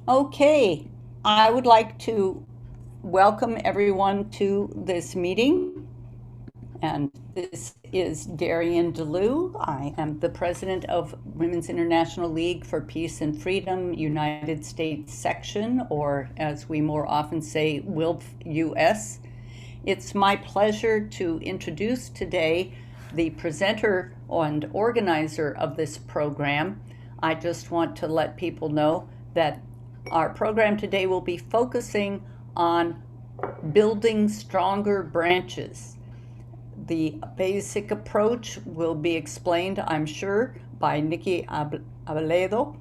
Okay, I would like to welcome everyone to this meeting. And this is Darian DeLu. I am the president of Women's International League for Peace and Freedom, United States section, or as we more often say, WILPF U.S. It's my pleasure to introduce today the presenter and organizer of this program. I just want to let people know that our program today will be focusing on building stronger branches. The basic approach will be explained, I'm sure, by Nikki Abeleda,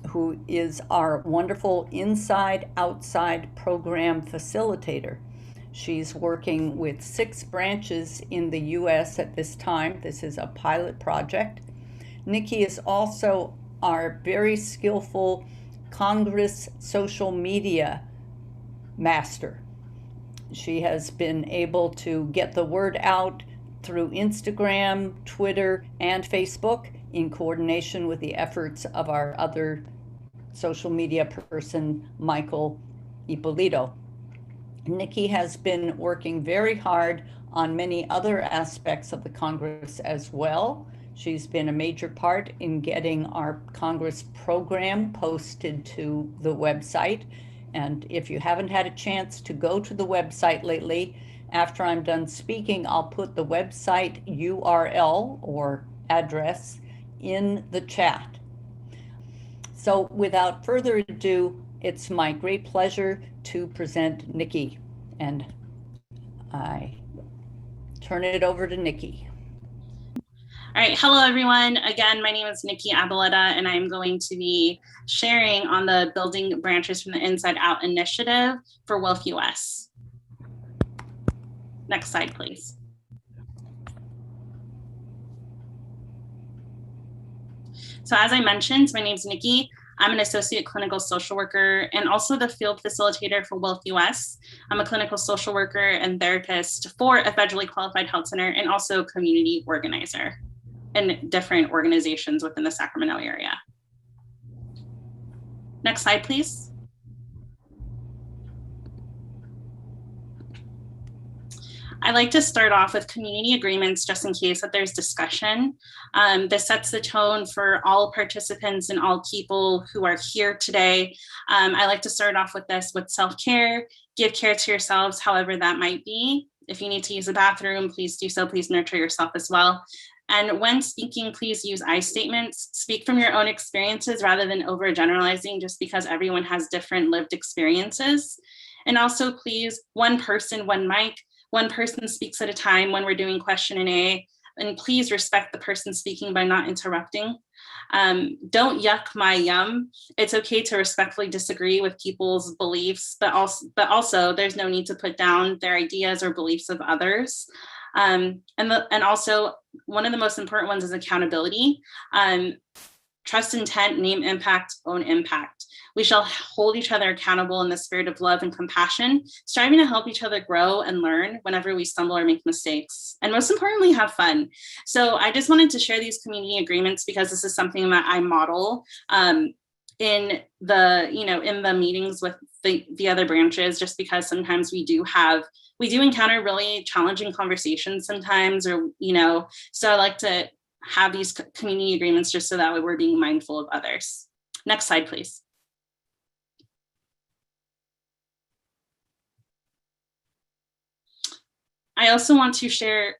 who is our wonderful inside-outside program facilitator. She's working with 6 branches in the U.S. at this time. This is a pilot project. Nikki is also our very skillful Congress social media master. She has been able to get the word out through Instagram, Twitter, and Facebook in coordination with the efforts of our other social media person, Michael Ippolito. Nikki has been working very hard on many other aspects of the Congress as well. She's been a major part in getting our Congress program posted to the website. And if you haven't had a chance to go to the website lately, after I'm done speaking, I'll put the website URL or address in the chat. So without further ado, it's my great pleasure to present Nikki. And I turn it over to Nikki. All right, hello everyone. Again, my name is Nikki Abeleda, and I'm going to be sharing on the Building Branches from the Inside Out initiative for WILPF U.S. Next slide, please. So as I mentioned, my name is Nikki. I'm an associate clinical social worker and also the field facilitator for WILPF U.S. I'm a clinical social worker and therapist for a federally qualified health center and also a community organizer in different organizations within the Sacramento area. Next slide, please. I like to start off with community agreements just in case that there's discussion. This sets the tone for all participants and all people who are here today. I like to start off with this with self-care. Give care to yourselves, however that might be. If you need to use a bathroom, please do so. Please nurture yourself as well. And when speaking, please use I statements. Speak from your own experiences rather than overgeneralizing just because everyone has different lived experiences. And also please, one person, one mic. One person speaks at a time when we're doing question and A, and please respect the person speaking by not interrupting. Don't yuck my yum. It's okay to respectfully disagree with people's beliefs, but also there's no need to put down their ideas or beliefs of others. And also one of the most important ones is accountability. Trust intent, name impact, own impact. We shall hold each other accountable in the spirit of love and compassion, striving to help each other grow and learn whenever we stumble or make mistakes. And most importantly, have fun. So I just wanted to share these community agreements because this is something that I model in the meetings with the other branches, just because sometimes we do encounter really challenging conversations sometimes, or, so I like to have these community agreements just so that way we're being mindful of others. Next slide, please. I also want to share,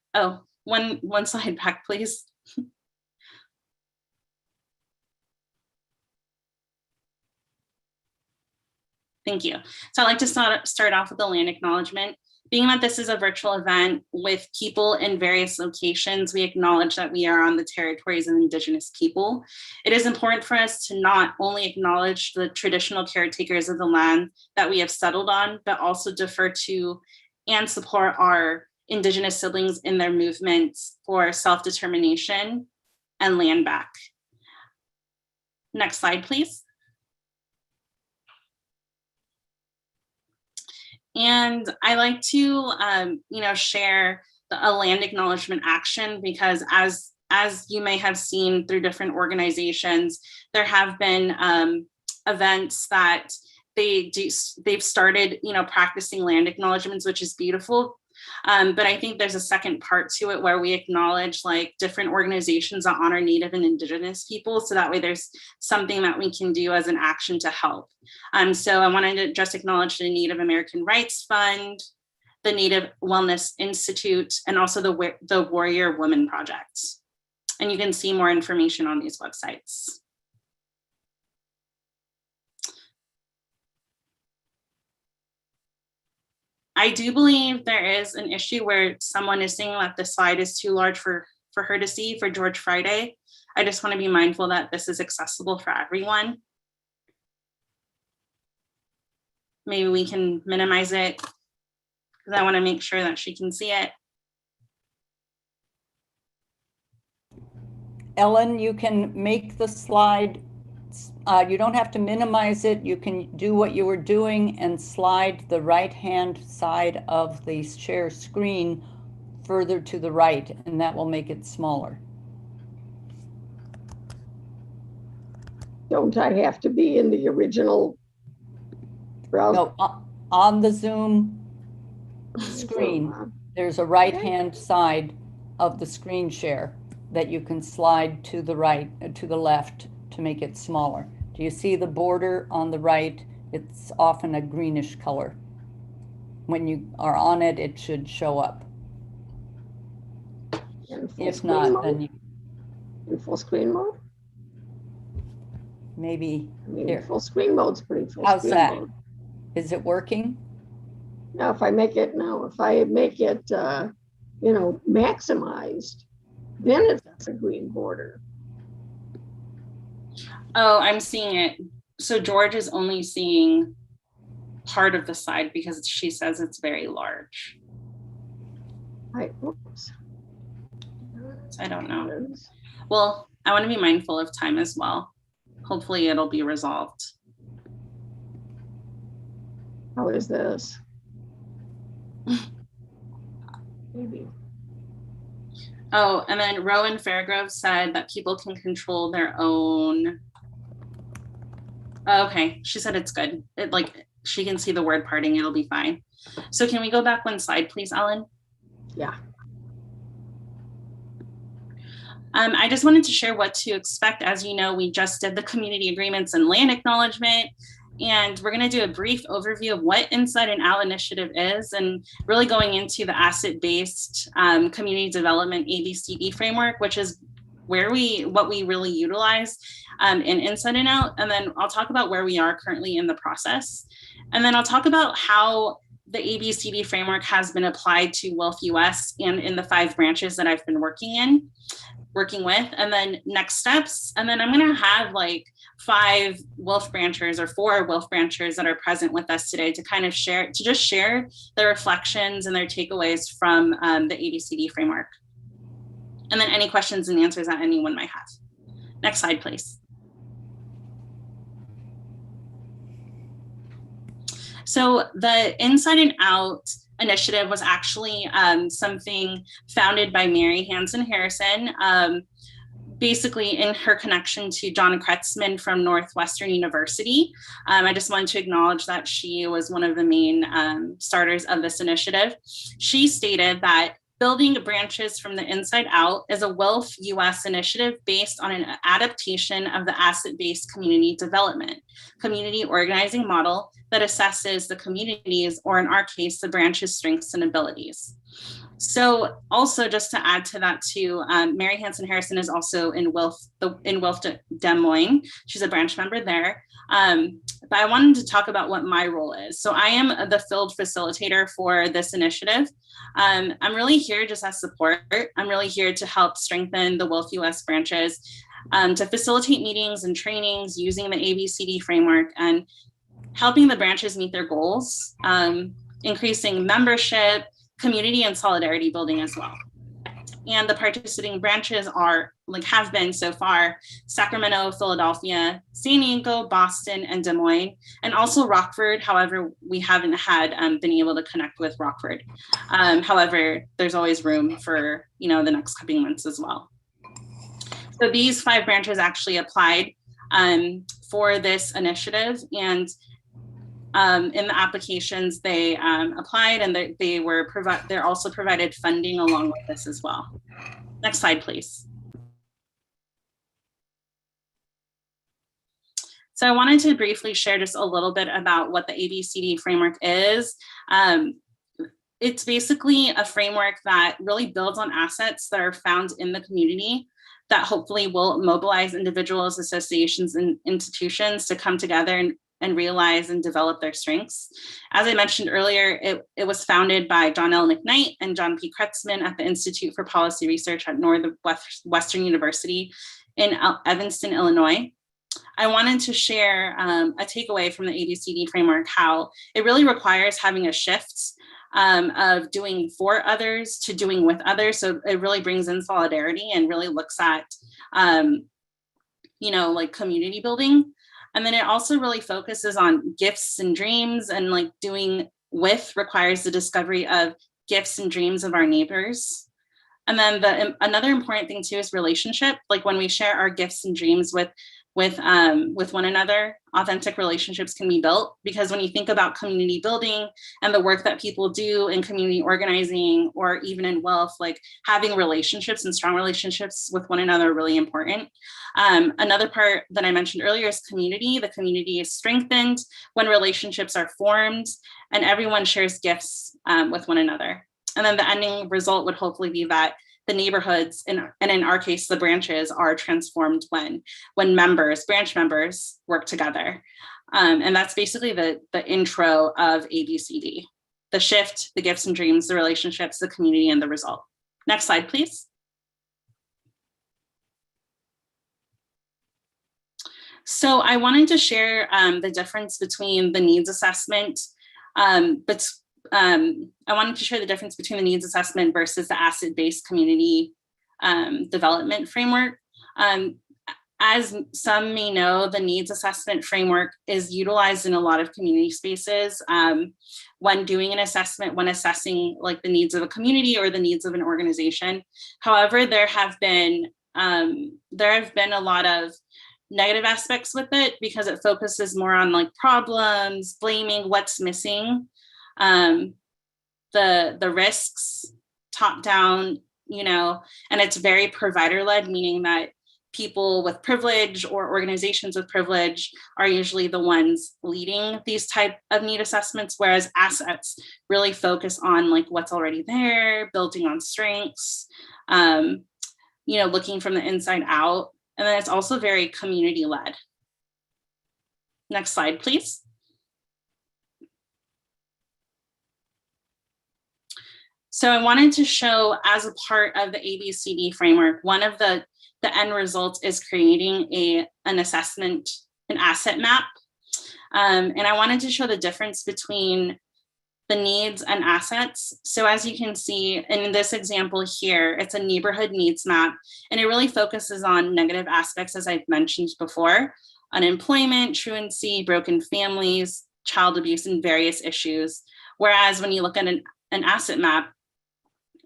one slide back, please. Thank you. So I'd like to start off with the land acknowledgement. Being that this is a virtual event with people in various locations, we acknowledge that we are on the territories of Indigenous people. It is important for us to not only acknowledge the traditional caretakers of the land that we have settled on, but also defer to and support our Indigenous siblings in their movements for self-determination and land back. Next slide, please. And I like to, share a land acknowledgement action, because as you may have seen through different organizations, there have been events that they've started, practicing land acknowledgements, which is beautiful. But I think there's a second part to it where we acknowledge like different organizations that honor Native and Indigenous people. So that way there's something that we can do as an action to help. So I wanted to just acknowledge the Native American Rights Fund, the Native Wellness Institute, and also the Warrior Women Project. And you can see more information on these websites. I do believe there is an issue where someone is saying that the slide is too large for her to see for George Friday. I just want to be mindful that this is accessible for everyone. Maybe we can minimize it because I want to make sure that she can see it. Ellen, you can make the slide. You don't have to minimize it. You can do what you were doing and slide the right-hand side of the share screen further to the right, and that will make it smaller. Don't I have to be in the original browser? No, on the Zoom screen, there's a right-hand side of the screen share that you can slide to the right, to the left to make it smaller. Do you see the border on the right? It's often a greenish color. When you are on it, it should show up. If not, then you... In full screen mode? Maybe. I mean, Here. full screen mode's pretty full How's screen that? mode. Is it working? Now, if I make it, maximized, then it's a green border. Oh, I'm seeing it. So George is only seeing part of the slide because she says it's very large. Oops. I don't know. Well, I want to be mindful of time as well. Hopefully it'll be resolved. How is this? Maybe. Oh, and then Rowan Fairgrove said that people can control their own. Oh, okay, she said it's good. She can see the word parting, it'll be fine. So can we go back one slide, please, Ellen? Yeah. I just wanted to share what to expect. As you know, we just did the community agreements and land acknowledgement, and we're going to do a brief overview of what Inside and Out initiative is, and really going into the asset-based community development ABCD framework, which is what we really utilize in Inside and Out. And then I'll talk about where we are currently in the process. And then I'll talk about how the ABCD framework has been applied to WILPF U.S. and in the 5 branches that I've been working with, and then next steps. And then I'm going to have 5 WILPF branchers or 4 WILPF branchers that are present with us today to kind of share their reflections and their takeaways from the ABCD framework. And then any questions and answers that anyone might have. Next slide, please. So the Inside and Out initiative was actually something founded by Mary Hansen Harrison, basically in her connection to John Kretzmann from Northwestern University. I just wanted to acknowledge that she was one of the main starters of this initiative. She stated that building branches from the inside out is a WILPF U.S. initiative based on an adaptation of the asset-based community development, community organizing model that assesses the communities, or in our case, the branch's strengths and abilities. So also just to add to that too, Mary Hansen Harrison is also in WILPF Des Moines. She's a branch member there. But I wanted to talk about what my role is. So I am the Field Facilitator for this initiative. I'm really here just as support. I'm really here to help strengthen the WILPF U.S. branches, to facilitate meetings and trainings using the ABCD framework and helping the branches meet their goals, increasing membership, community and solidarity building as well. And the participating branches have been so far Sacramento, Philadelphia, San Diego, Boston, and Des Moines, and also Rockford. However, we haven't been able to connect with Rockford. However, there's always room for the next couple months as well. So these 5 branches actually applied for this initiative, and in the applications they applied, and they're also provided funding along with this as well. Next slide, please. So I wanted to briefly share just a little bit about what the ABCD framework is. It's basically a framework that really builds on assets that are found in the community that hopefully will mobilize individuals, associations, and institutions to come together and realize and develop their strengths. As I mentioned earlier, it was founded by John L. McKnight and John P. Kretzman at the Institute for Policy Research at Northwestern University in Evanston, Illinois. I wanted to share a takeaway from the ABCD framework, how it really requires having a shift of doing for others to doing with others. So it really brings in solidarity and really looks at, like community building. And then it also really focuses on gifts and dreams, and like doing with requires the discovery of gifts and dreams of our neighbors. And then another important thing too is relationship. Like when we share our gifts and dreams with one another, authentic relationships can be built. Because when you think about community building and the work that people do in community organizing, or even in WILPF, like having relationships and strong relationships with one another are really important. Another part that I mentioned earlier is community. The community is strengthened when relationships are formed and everyone shares gifts with one another. And then the ending result would hopefully be that the neighborhoods, and in our case, the branches, are transformed when branch members work together. And that's basically the intro of ABCD: the shift, the gifts and dreams, the relationships, the community, and the result. Next slide, please. So I wanted to share the difference between the needs assessment, I wanted to share the difference between the needs assessment versus the asset-based community development framework. As some may know, the needs assessment framework is utilized in a lot of community spaces when doing an assessment, when assessing like the needs of a community or the needs of an organization. However, there have been a lot of negative aspects with it, because it focuses more on like problems, blaming, what's missing, the risks, top down, and it's very provider led, meaning that people with privilege or organizations with privilege are usually the ones leading these type of need assessments, whereas assets really focus on like what's already there, building on strengths, looking from the inside out. And then it's also very community led. Next slide, please. So I wanted to show, as a part of the ABCD framework, one of the end results is creating an assessment, an asset map. And I wanted to show the difference between the needs and assets. So as you can see in this example here, it's a neighborhood needs map, and it really focuses on negative aspects, as I've mentioned before: unemployment, truancy, broken families, child abuse, and various issues. Whereas when you look at an asset map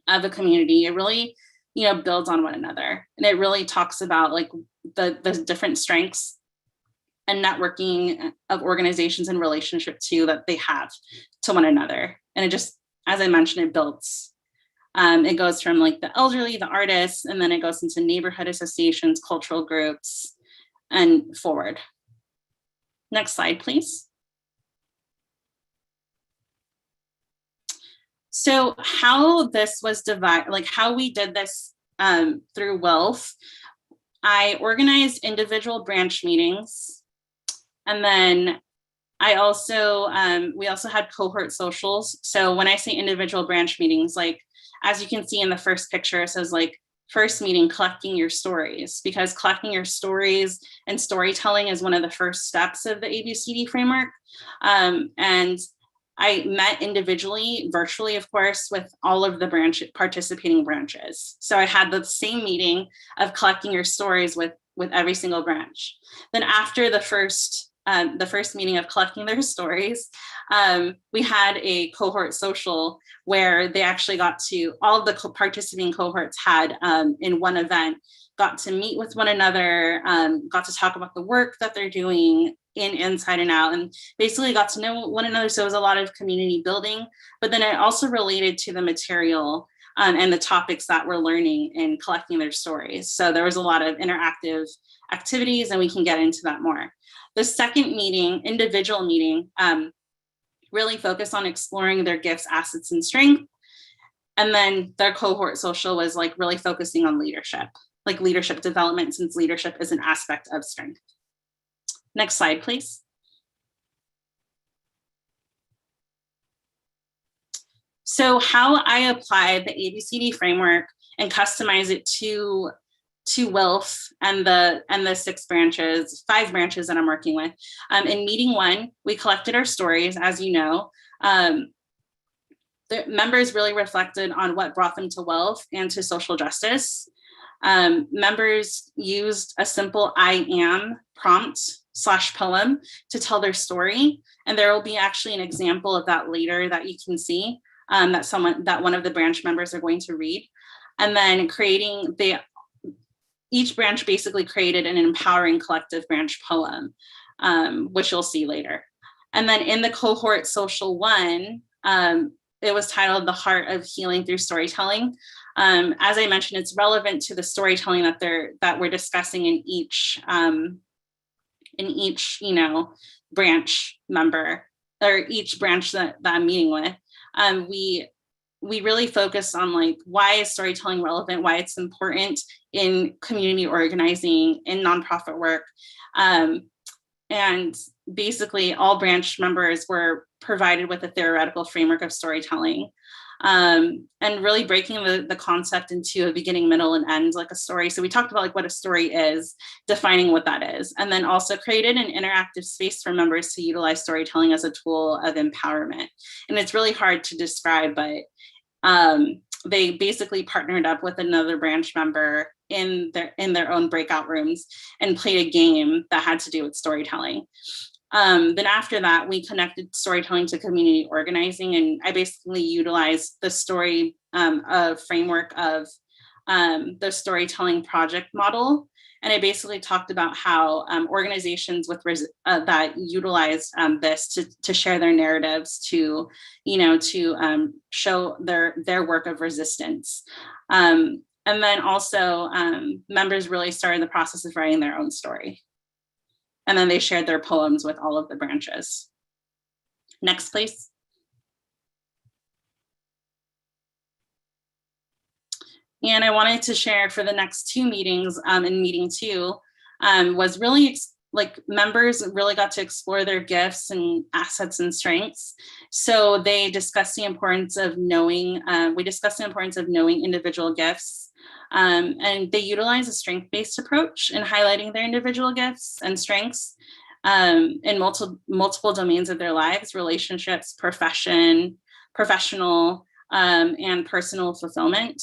of a community, it really, builds on one another. And it really talks about like the different strengths and networking of organizations and relationship too that they have to one another. And it just, as I mentioned, it builds. It goes from like the elderly, the artists, and then it goes into neighborhood associations, cultural groups, and forward. Next slide, please. So how this was divided, like how we did this through WILPF, I organized individual branch meetings. And then we also had cohort socials. So when I say individual branch meetings, like, as you can see in the first picture, it says like first meeting, collecting your stories, because collecting your stories and storytelling is one of the first steps of the ABCD framework. And I met individually, virtually, of course, with all of the participating branches. So I had the same meeting of collecting your stories with every single branch. Then after the first meeting of collecting their stories, we had a cohort social where they actually got to, all of the participating cohorts had in one event, got to meet with one another, got to talk about the work that they're doing, inside and out, and basically got to know one another. So it was a lot of community building, but then it also related to the material and the topics that we're learning and collecting their stories. So there was a lot of interactive activities, and we can get into that more. The second meeting, individual meeting, really focused on exploring their gifts, assets, and strength. And then their cohort social was like really focusing on leadership, like leadership development, since leadership is an aspect of strength. Next slide, please. So how I apply the ABCD framework and customize it to WILPF and the 5 branches that I'm working with. In meeting 1, we collected our stories, as you know. The members really reflected on what brought them to WILPF and to social justice. Members used a simple I am prompt / poem to tell their story. And there will be actually an example of that later that you can see that one of the branch members are going to read. And then each branch basically created an empowering collective branch poem, which you'll see later. And then in the cohort social 1, it was titled The Heart of Healing Through Storytelling. As I mentioned, it's relevant to the storytelling that we're discussing in each branch member, or each branch that I'm meeting with. We really focus on like, why is storytelling relevant, why it's important in community organizing, in nonprofit work. And basically all branch members were provided with a theoretical framework of storytelling, and really breaking the concept into a beginning, middle, and end, like a story. So we talked about like what a story is, defining what that is, and then also created an interactive space for members to utilize storytelling as a tool of empowerment. And it's really hard to describe, but they basically partnered up with another branch member in their own breakout rooms and played a game that had to do with storytelling. Then after that, we connected storytelling to community organizing, and I basically utilized the story framework of the storytelling project model. And I basically talked about how organizations that utilize this to share their narratives, to show their work of resistance. And then also members really started the process of writing their own story. And then they shared their poems with all of the branches. Next, please. And I wanted to share for the next 2 meetings, in meeting 2, was really like members really got to explore their gifts and assets and strengths. So they discussed the importance of knowing, individual gifts. And they utilize a strength-based approach in highlighting their individual gifts and strengths in multiple domains of their lives: relationships, professional, and personal fulfillment.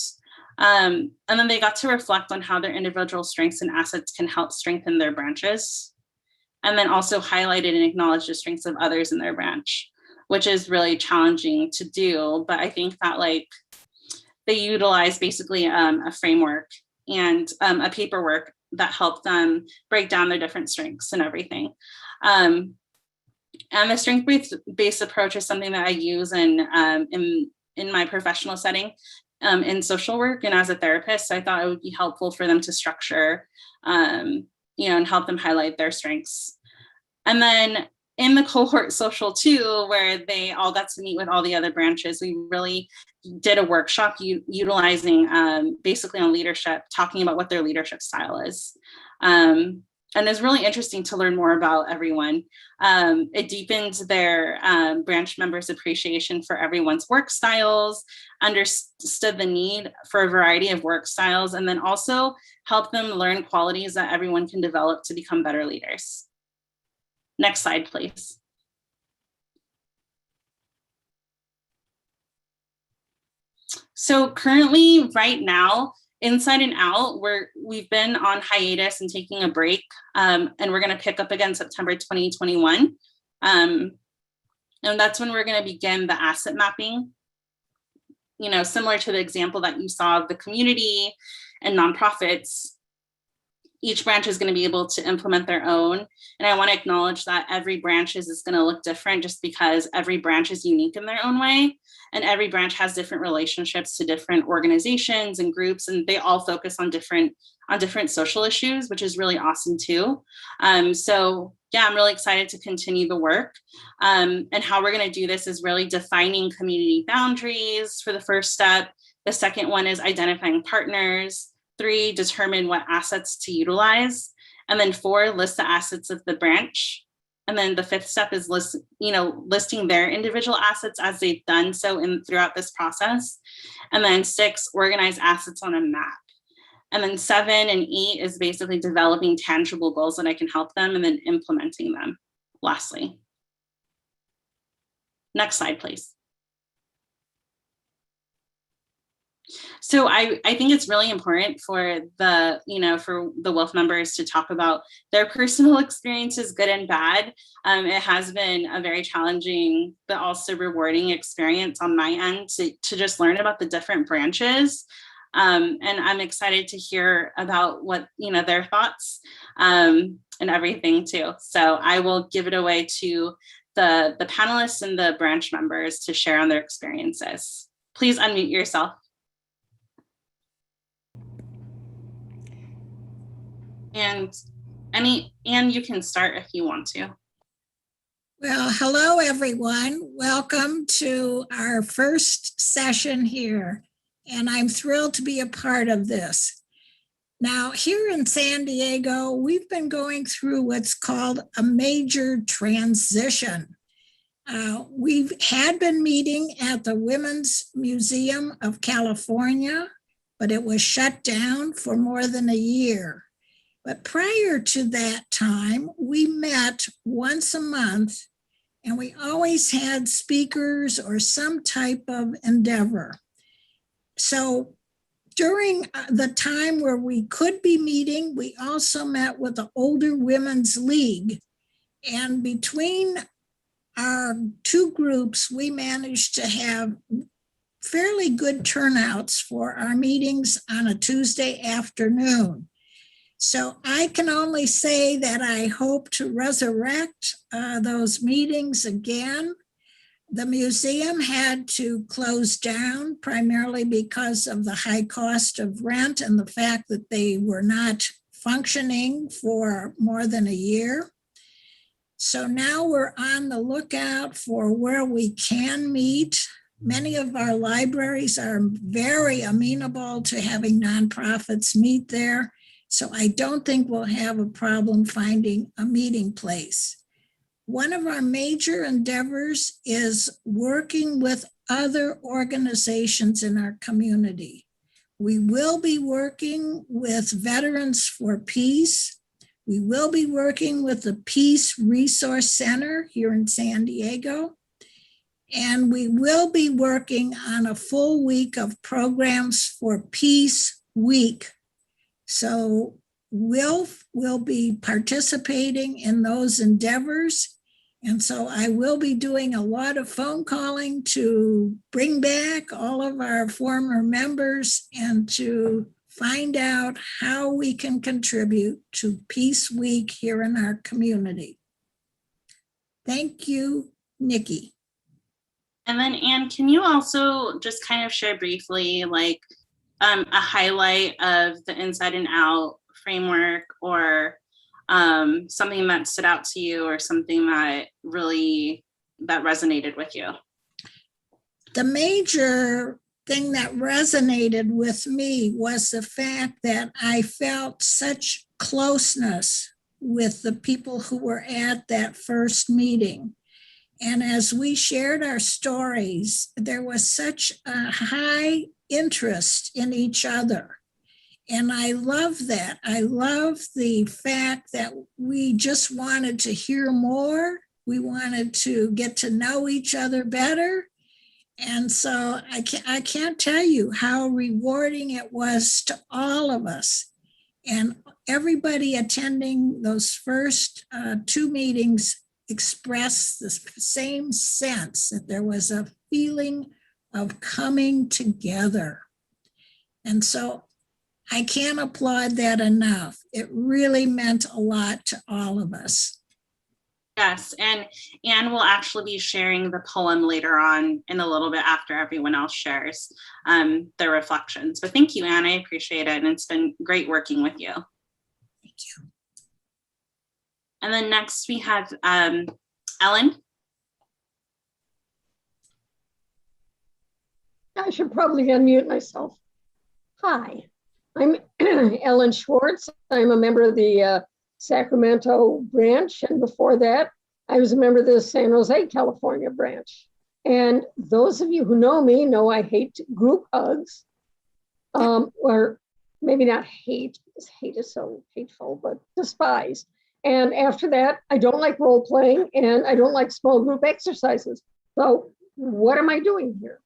And then they got to reflect on how their individual strengths and assets can help strengthen their branches. And then also highlighted and acknowledged the strengths of others in their branch, which is really challenging to do. But I think that like they utilize basically a framework and a paperwork that helped them break down their different strengths and everything. And the strength-based approach is something that I use in my professional setting, in social work and as a therapist. So I thought it would be helpful for them to structure, and help them highlight their strengths. And then in the cohort social 2, where they all got to meet with all the other branches, we really did a workshop utilizing basically on leadership, talking about what their leadership style is. And it's really interesting to learn more about everyone. It deepened their branch members' appreciation for everyone's work styles, understood the need for a variety of work styles, and then also helped them learn qualities that everyone can develop to become better leaders. Next slide, please. So currently, right now, Inside and Out, we've been on hiatus and taking a break, and we're going to pick up again September 2021. And that's when we're going to begin the asset mapping, similar to the example that you saw of the community and nonprofits. each branch is going to be able to implement their own. And I want to acknowledge that every branch is going to look different just because every branch is unique in their own way. And every branch has different relationships to different organizations and groups, and they all focus on different social issues, which is really awesome too. So yeah, I'm really excited to continue the work. And how we're going to do this is really defining community boundaries for the first step. The second one is identifying partners. 3, determine what assets to utilize. And then 4, list the assets of the branch. And then the 5th step is listing their individual assets as they've done so throughout this process. And then 6, organize assets on a map. And then 7 and 8 is basically developing tangible goals that I can help them and then implementing them. Lastly. Next slide, please. So I think it's really important for the WILF members to talk about their personal experiences, good and bad. It has been a very challenging, but also rewarding experience on my end to just learn about the different branches. And I'm excited to hear about what, their thoughts and everything too. So I will give it away to the panelists and the branch members to share on their experiences. Please unmute yourself. And Anne, you can start if you want to. Well, hello, everyone. Welcome to our first session here. And I'm thrilled to be a part of this. Now, here in San Diego, we've been going through what's called a major transition. We've had been meeting at the Women's Museum of California, but it was shut down for more than a year. But prior to that time, we met once a month, and we always had speakers or some type of endeavor. So during the time where we could be meeting, we also met with the Older Women's League. And between our two groups, we managed to have fairly good turnouts for our meetings on a Tuesday afternoon. So I can only say that I hope to resurrect those meetings again. The museum had to close down primarily because of the high cost of rent and the fact that they were not functioning for more than a year. So now we're on the lookout for where we can meet. Many of our libraries are very amenable to having nonprofits meet there. So I don't think we'll have a problem finding a meeting place. One of our major endeavors is working with other organizations in our community. We will be working with Veterans for Peace. We will be working with the Peace Resource Center here in San Diego. And we will be working on a full week of programs for Peace Week. So WILF will be participating in those endeavors. And so I will be doing a lot of phone calling to bring back all of our former members and to find out how we can contribute to Peace Week here in our community. Thank you, Nikki. And then Anne, can you also just kind of share briefly a highlight of the Inside and Out framework or something that stood out to you or something that resonated with you? The major thing that resonated with me was the fact that I felt such closeness with the people who were at that first meeting. And as we shared our stories, there was such a high interest in each other. And I love that. I love the fact that we just wanted to hear more. We wanted to get to know each other better. And so I can't tell you how rewarding it was to all of us. And everybody attending those first two meetings expressed the same sense that there was a feeling of coming together. And so I can't applaud that enough. It really meant a lot to all of us. Yes, and Anne will actually be sharing the poem later on in a little bit after everyone else shares their reflections. But thank you, Anne, I appreciate it. And it's been great working with you. Thank you. And then next we have Ellen. I should probably unmute myself. Hi, I'm Ellen Schwartz. I'm a member of the Sacramento branch, and before that, I was a member of the San Jose, California branch. And those of you who know me know I hate group hugs, or maybe not hate, because hate is so hateful, but despise. And after that, I don't like role playing, and I don't like small group exercises. So what am I doing here?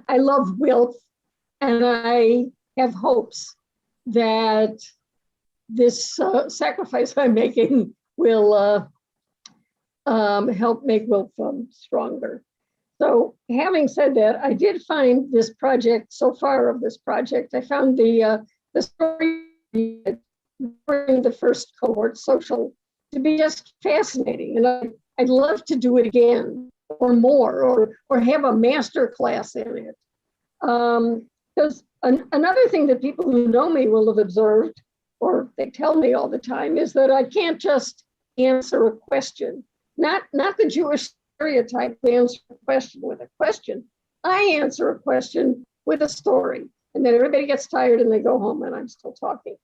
I love WILPF, and I have hopes that this sacrifice I'm making will help make WILPF stronger. So having said that, I did find this project, so far of this project, I found the story during the first cohort social to be just fascinating. And I'd love to do it again or more, or have a master class in it. Because another thing that people who know me will have observed, or they tell me all the time, is that I can't just answer a question. Not the Jewish stereotype, they answer a question with a question. I answer a question with a story, and then everybody gets tired and they go home and I'm still talking.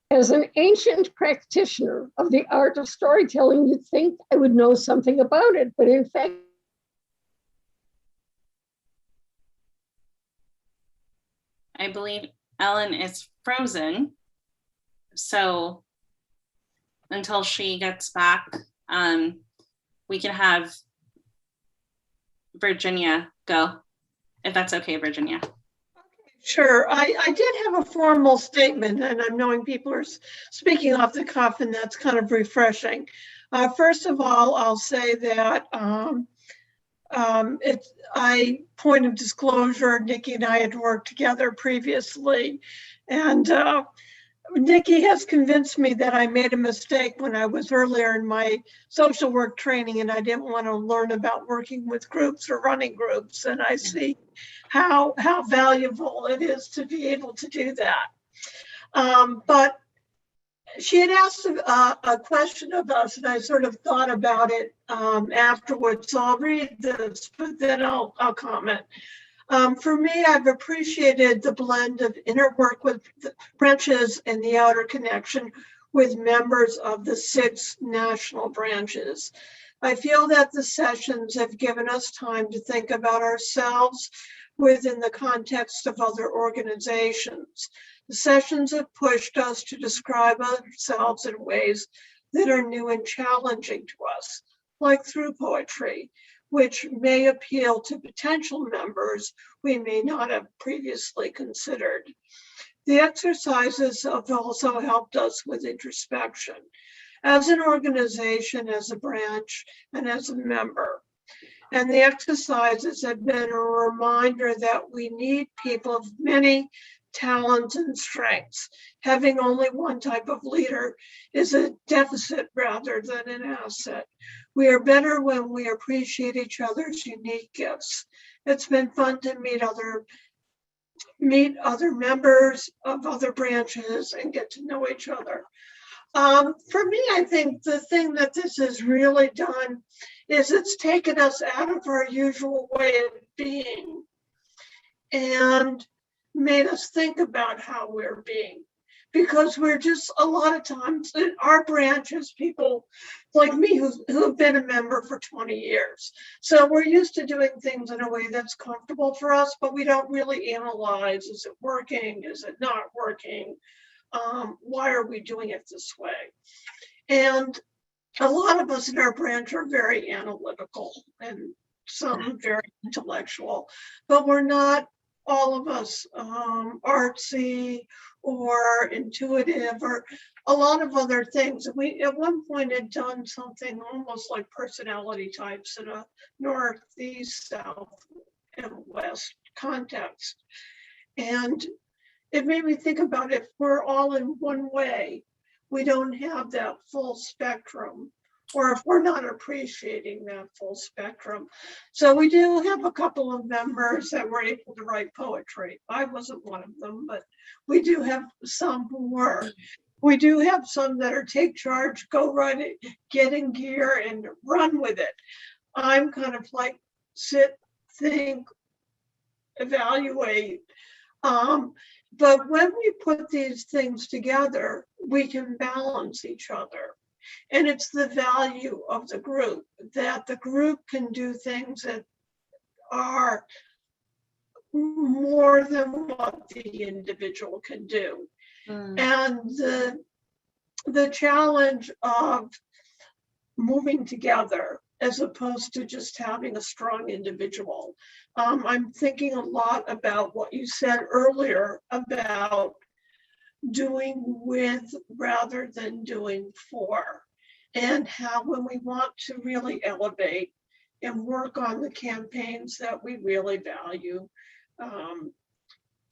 As an ancient practitioner of the art of storytelling, you'd think I would know something about it, but in fact, I believe Ellen is frozen. So until she gets back, we can have Virginia go, if that's okay, Virginia. Sure. I did have a formal statement, and I'm knowing people are speaking off the cuff, and that's kind of refreshing. First of all, I'll say that point of disclosure, Nikki and I had worked together previously, and Nikki has convinced me that I made a mistake when I was earlier in my social work training, and I didn't want to learn about working with groups or running groups. And I see how valuable it is to be able to do that. But she had asked a question of us, and I sort of thought about it afterwards. So I'll read this, but then I'll comment. For me, I've appreciated the blend of inner work with the branches and the outer connection with members of the 6 national branches. I feel that the sessions have given us time to think about ourselves within the context of other organizations. The sessions have pushed us to describe ourselves in ways that are new and challenging to us, like through poetry, which may appeal to potential members we may not have previously considered. The exercises have also helped us with introspection as an organization, as a branch, and as a member. And the exercises have been a reminder that we need people of many talents and strengths. Having only one type of leader is a deficit rather than an asset. We are better when we appreciate each other's unique gifts. It's been fun to meet other members of other branches and get to know each other. For me, I think the thing that this has really done is it's taken us out of our usual way of being and made us think about how we're being. Because we're just, a lot of times in our branches, people like me who've been a member for 20 years. So we're used to doing things in a way that's comfortable for us, but we don't really analyze, is it working? Is it not working? Why are we doing it this way? And a lot of us in our branch are very analytical and some very intellectual, but we're not all of us artsy or intuitive or a lot of other things. We at one point had done something almost like personality types in a northeast, south, and west context. And it made me think about if we're all in one way, we don't have that full spectrum, or if we're not appreciating that full spectrum. So we do have a couple of members that were able to write poetry. I wasn't one of them, but we do have some who were. We do have some that are take charge, go run it, get in gear and run with it. I'm kind of like sit, think, evaluate. But when we put these things together, we can balance each other. And it's the value of the group, that the group can do things that are more than what the individual can do. And the challenge of moving together as opposed to just having a strong individual. I'm thinking a lot about what you said earlier about doing with rather than doing for, and how when we want to really elevate and work on the campaigns that we really value,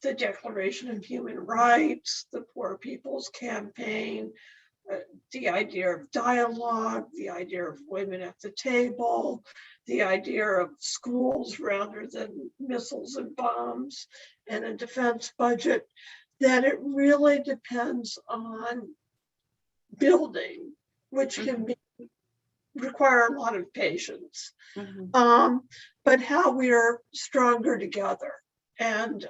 the Declaration of Human Rights, the Poor People's Campaign, the idea of dialogue, the idea of women at the table, the idea of schools rather than missiles and bombs, and a defense budget, that it really depends on building, which can require a lot of patience, but how we are stronger together. And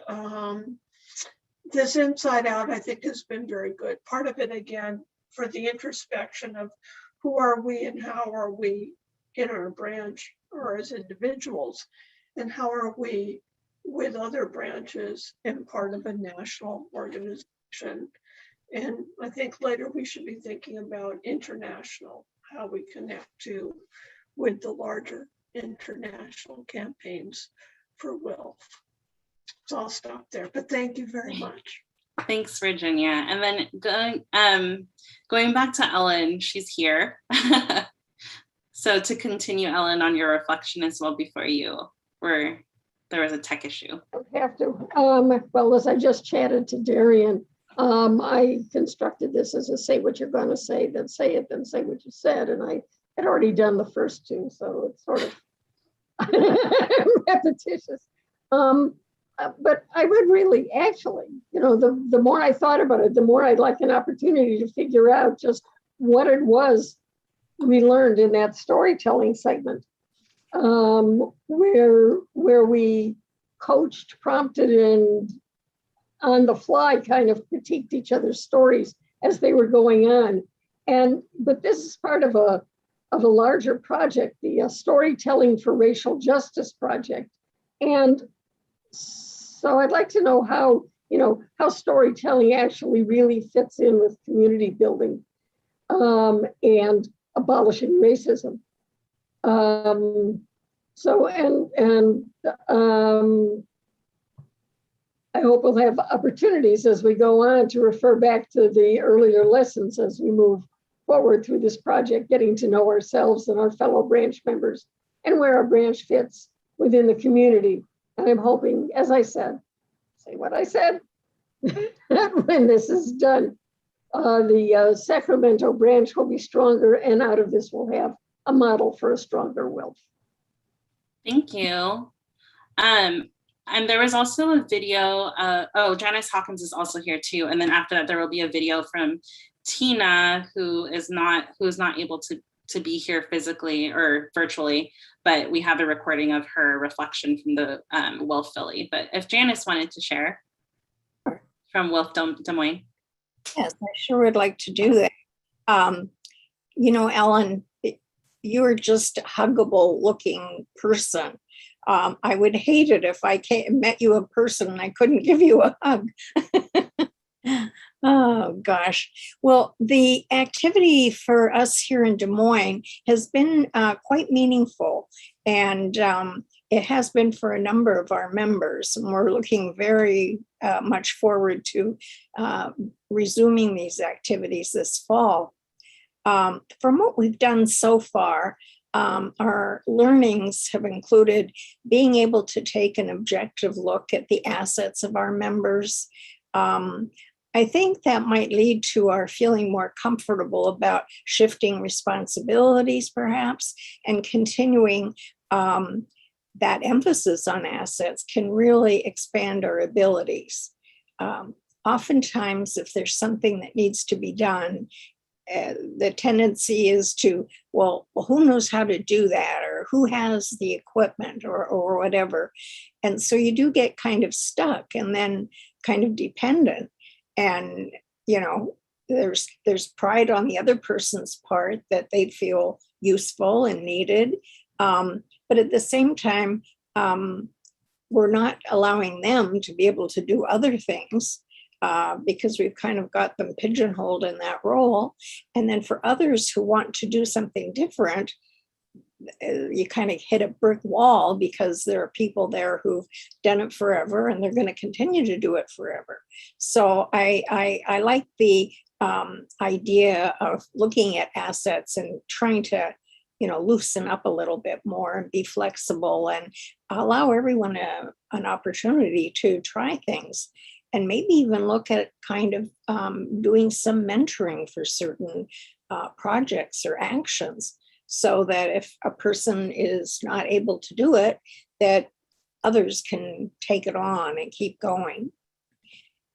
this Inside Out, I think, has been very good. Part of it, again, for the introspection of who are we and how are we in our branch or as individuals, and how are we with other branches and part of a national organization. And I think later we should be thinking about international, how we connect to with the larger international campaigns for WILPF. So I'll stop there, but thank you very much. Thanks, Virginia. And then going back to Ellen, she's here. So to continue, Ellen, on your reflection as well before you, where there was a tech issue. I have to, well, as I just chatted to Darian, I constructed this as a say what you're going to say, then say it, then say what you said. And I had already done the first two, so it's sort of repetitious. But I would really actually, the more I thought about it, the more I'd like an opportunity to figure out just what it was we learned in that storytelling segment, where we coached, prompted, and on the fly kind of critiqued each other's stories as they were going on. But this is part of a larger project, the Storytelling for Racial Justice project. And so I'd like to know how storytelling actually really fits in with community building and abolishing racism. I hope we'll have opportunities as we go on to refer back to the earlier lessons as we move forward through this project, getting to know ourselves and our fellow branch members and where our branch fits within the community. And I'm hoping, as I said, say what I said, when this is done, the Sacramento branch will be stronger, and out of this we'll have a model for a stronger WILPF. Thank you. And there was also a video, Janice Hawkins is also here too. And then after that, there will be a video from Tina, who is not able to be here physically or virtually, but we have a recording of her reflection from the WILPF Philly. But if Janice wanted to share from WILPF Des Moines. Yes, I sure would like to do that. Ellen, you're just a huggable looking person. I would hate it if I met you in person and I couldn't give you a hug. Oh, gosh. Well, the activity for us here in Des Moines has been quite meaningful, and it has been for a number of our members. And we're looking very much forward to resuming these activities this fall. From what we've done so far, our learnings have included being able to take an objective look at the assets of our members. I think that might lead to our feeling more comfortable about shifting responsibilities, perhaps, and continuing that emphasis on assets can really expand our abilities. Oftentimes, if there's something that needs to be done, the tendency is to, well, who knows how to do that, or who has the equipment, or whatever. And so you do get kind of stuck and then kind of dependent. And, there's pride on the other person's part that they'd feel useful and needed. But at the same time, we're not allowing them to be able to do other things because we've kind of got them pigeonholed in that role. And then for others who want to do something different, you kind of hit a brick wall because there are people there who've done it forever and they're going to continue to do it forever. So I like the idea of looking at assets and trying to, loosen up a little bit more and be flexible and allow everyone an opportunity to try things. And maybe even look at kind of doing some mentoring for certain projects or actions, so that if a person is not able to do it, that others can take it on and keep going.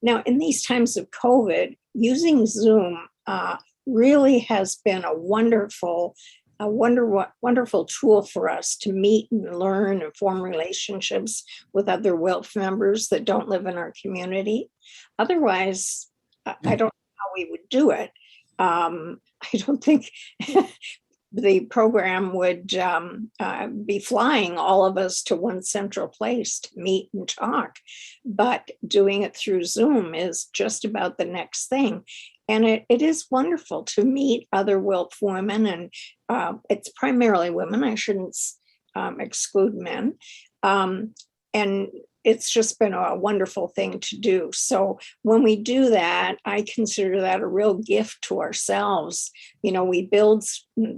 Now, in these times of COVID, using Zoom really has been a wonderful tool for us to meet and learn and form relationships with other WILPF members that don't live in our community. Otherwise, I don't know how we would do it. I don't think the program would be flying all of us to one central place to meet and talk, but doing it through Zoom is just about the next thing. And it is wonderful to meet other WILPF women, and it's primarily women. I shouldn't exclude men. And it's just been a wonderful thing to do. So when we do that, I consider that a real gift to ourselves. We build,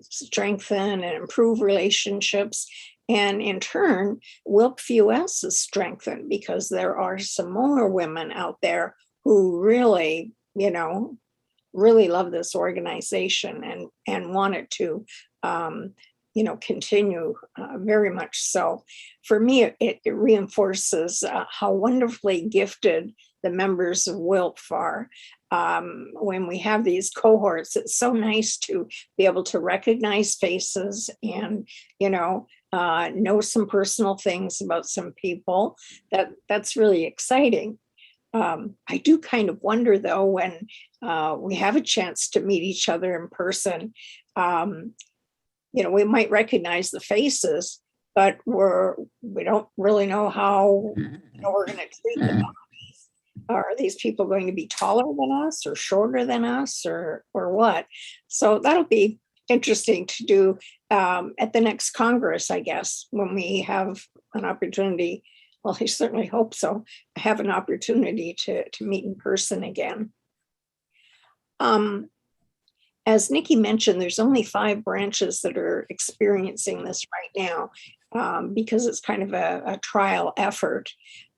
strengthen, and improve relationships. And in turn, WILPF U.S. is strengthened because there are some more women out there who really, really love this organization and want it to, continue very much so. For me, it reinforces how wonderfully gifted the members of WILPF are. When we have these cohorts, it's so nice to be able to recognize faces and, know some personal things about some people. That's really exciting. I do kind of wonder, though, when we have a chance to meet each other in person, we might recognize the faces, but we don't really know how we're going to treat them. Are these people going to be taller than us or shorter than us or what? So that'll be interesting to do at the next Congress, I guess, when we have an opportunity. Well, I certainly hope so. Have an opportunity to meet in person again. As Nikki mentioned, there's only 5 branches that are experiencing this right now because it's kind of a trial effort.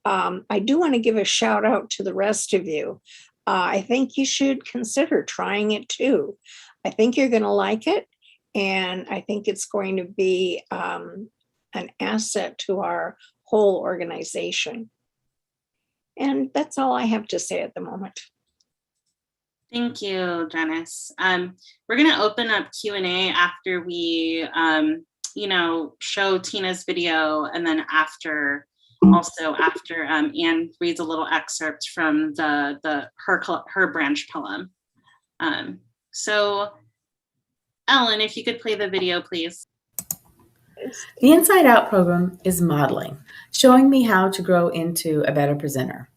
I do want to give a shout out to the rest of you. I think you should consider trying it too. I think you're going to like it, and I think it's going to be an asset to our whole organization. And that's all I have to say at the moment. Thank you, Janice. We're going to open up Q&A after we, show Tina's video, and then after Anne reads a little excerpt from her branch poem. So, Ellen, if you could play the video, please. The Inside Out program is modeling, showing me how to grow into a better presenter.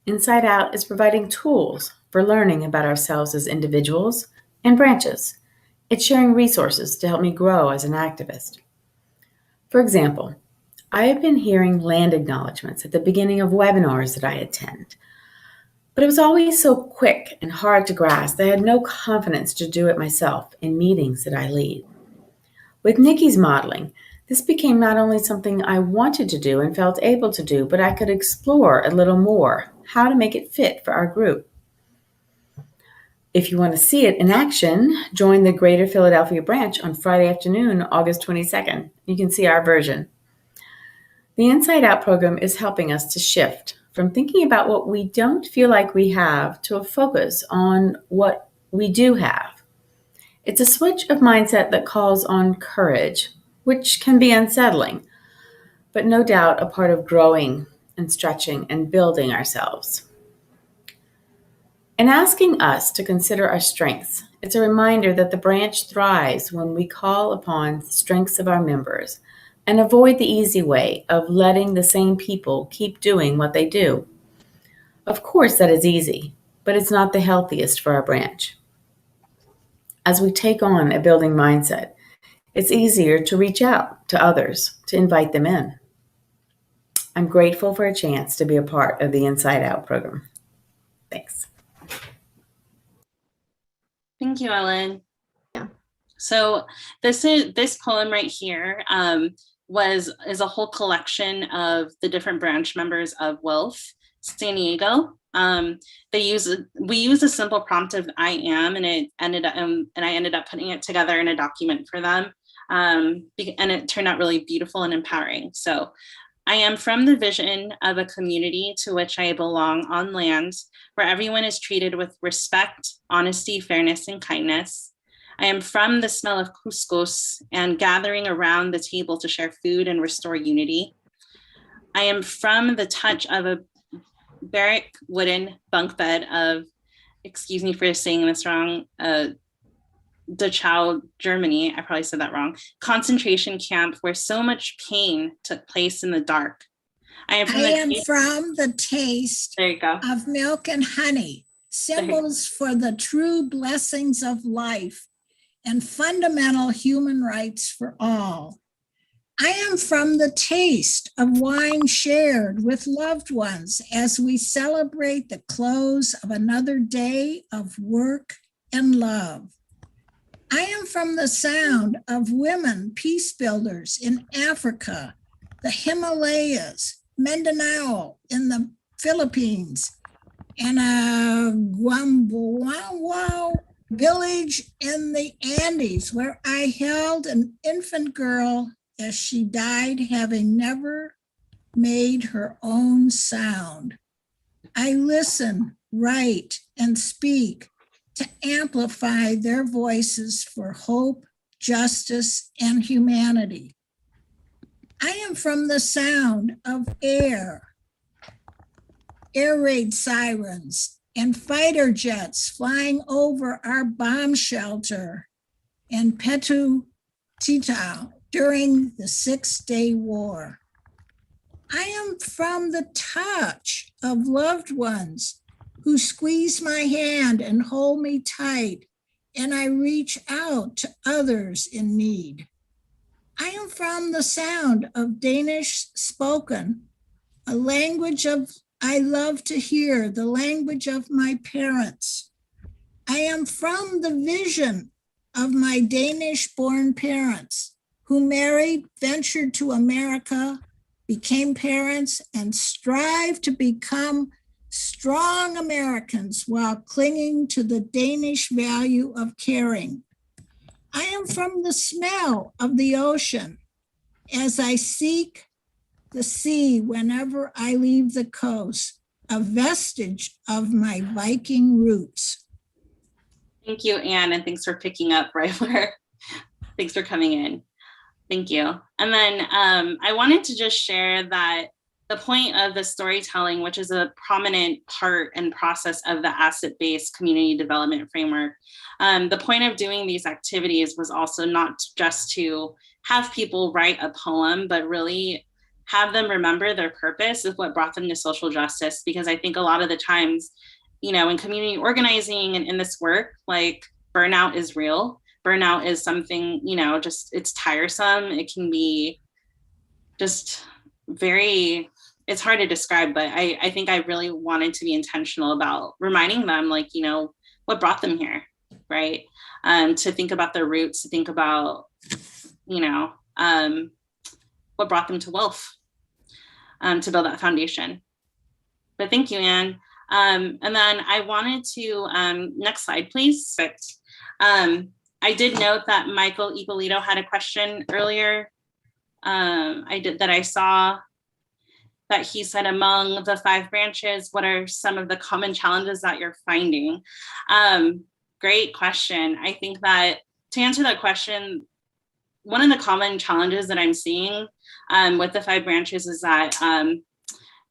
Inside Out is providing tools for learning about ourselves as individuals and branches. It's sharing resources to help me grow as an activist. For example, I have been hearing land acknowledgements at the beginning of webinars that I attend, but it was always so quick and hard to grasp that I had no confidence to do it myself in meetings that I lead. With Nikki's modeling, this became not only something I wanted to do and felt able to do, but I could explore a little more how to make it fit for our group. If you want to see it in action, join the Greater Philadelphia branch on Friday afternoon, August 22nd. You can see our version. The Inside Out program is helping us to shift from thinking about what we don't feel like we have to a focus on what we do have. It's a switch of mindset that calls on courage, which can be unsettling, but no doubt a part of growing and stretching and building ourselves. In asking us to consider our strengths, it's a reminder that the branch thrives when we call upon the strengths of our members and avoid the easy way of letting the same people keep doing what they do. Of course, that is easy, but it's not the healthiest for our branch. As we take on a building mindset, it's easier to reach out to others, to invite them in. I'm grateful for a chance to be a part of the Inside Out program. Thanks. Thank you, Ellen. Yeah. So this poem right here is a whole collection of the different branch members of WILPF San Diego. We use a simple prompt of I am, and I ended up putting it together in a document for them, and it turned out really beautiful and empowering. So, I am from the vision of a community to which I belong on lands where everyone is treated with respect, honesty, fairness, and kindness. I am from the smell of couscous and gathering around the table to share food and restore unity. I am from the touch of a barrack wooden bunk bed of, excuse me for saying this wrong, Dachau, Germany, I probably said that wrong, concentration camp where so much pain took place in the dark. I am from the taste there you go. Of milk and honey, symbols for the true blessings of life and fundamental human rights for all. I am from the taste of wine shared with loved ones as we celebrate the close of another day of work and love. I am from the sound of women peace builders in Africa, the Himalayas, Mindanao in the Philippines, and a Guambuao village in the Andes where I held an infant girl as she died having never made her own sound. I listen, write, and speak to amplify their voices for hope, justice, and humanity. I am from the sound of air raid sirens, and fighter jets flying over our bomb shelter in Petu Titao during the 6-Day War. I am from the touch of loved ones who squeeze my hand and hold me tight, and I reach out to others in need. I am from the sound of Danish spoken, a language of I love to hear, the language of my parents. I am from the vision of my Danish-born parents who married, ventured to America, became parents, and strive to become strong Americans while clinging to the Danish value of caring. I am from the smell of the ocean as I seek the sea whenever I leave the coast, a vestige of my Viking roots. Thank you, Anne, and thanks for picking up right where, thanks for coming in. Thank you. And then I wanted to just share that the point of the storytelling, which is a prominent part and process of the asset-based community development framework, the point of doing these activities was also not just to have people write a poem, but really have them remember their purpose of what brought them to social justice. Because I think a lot of the times, you know, in community organizing and in this work, like burnout is real. Burnout is something, you know, just it's tiresome. It can be just very, it's hard to describe, but I think I really wanted to be intentional about reminding them, like, you know, what brought them here, right? To think about their roots, to think about you know, what brought them to WILPF to build that foundation. But thank you, Anne. And then I wanted to, next slide, please. I did note that Michael Ippolito had a question earlier. I saw that he said, among the 5 branches, what are some of the common challenges that you're finding? Great question. I think that to answer that question, one of the common challenges that I'm seeing with the 5 branches is that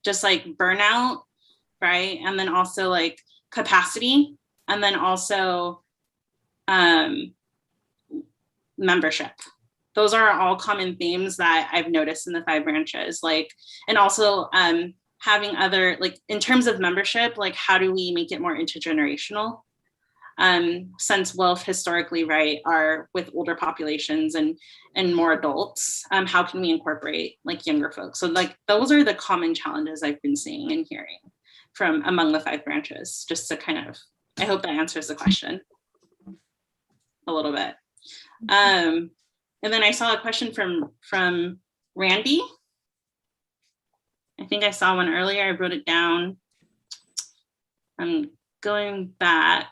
just like burnout, right? And then also like capacity, and then also membership. Those are all common themes that I've noticed in the 5 branches, like, and also having other, like in terms of membership, like how do we make it more intergenerational? Since WILPF historically, right, are with older populations and more adults, how can we incorporate like younger folks? So like those are the common challenges I've been seeing and hearing from among the 5 branches, just to kind of, I hope that answers the question a little bit. And then I saw a question from Randy. I think I saw one earlier, I wrote it down. I'm going back.